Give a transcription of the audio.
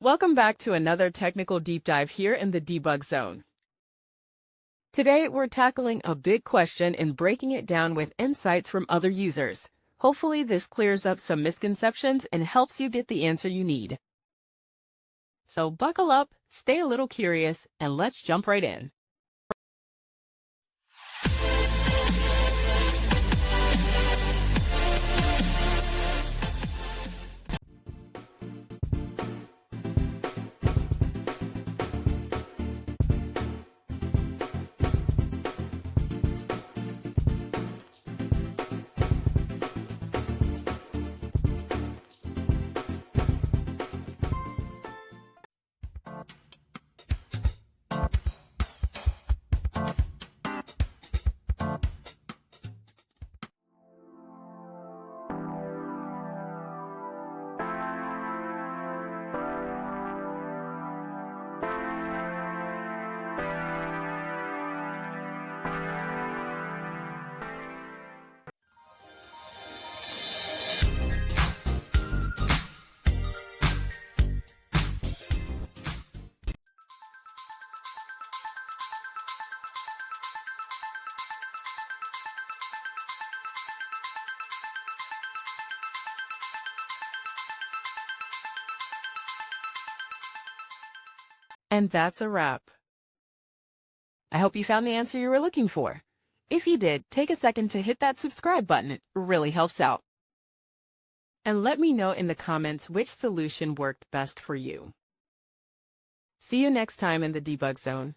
Welcome back to another technical deep dive here in the debug zone. Today, we're tackling a big question and breaking it down with insights from other users. Hopefully, this clears up some misconceptions and helps you get the answer you need. So buckle up, stay a little curious, and let's jump right in. And that's a wrap. I hope you found the answer you were looking for. If you did, take a second to hit that subscribe button. It really helps out. And let me know in the comments which solution worked best for you. See you next time in the debug zone.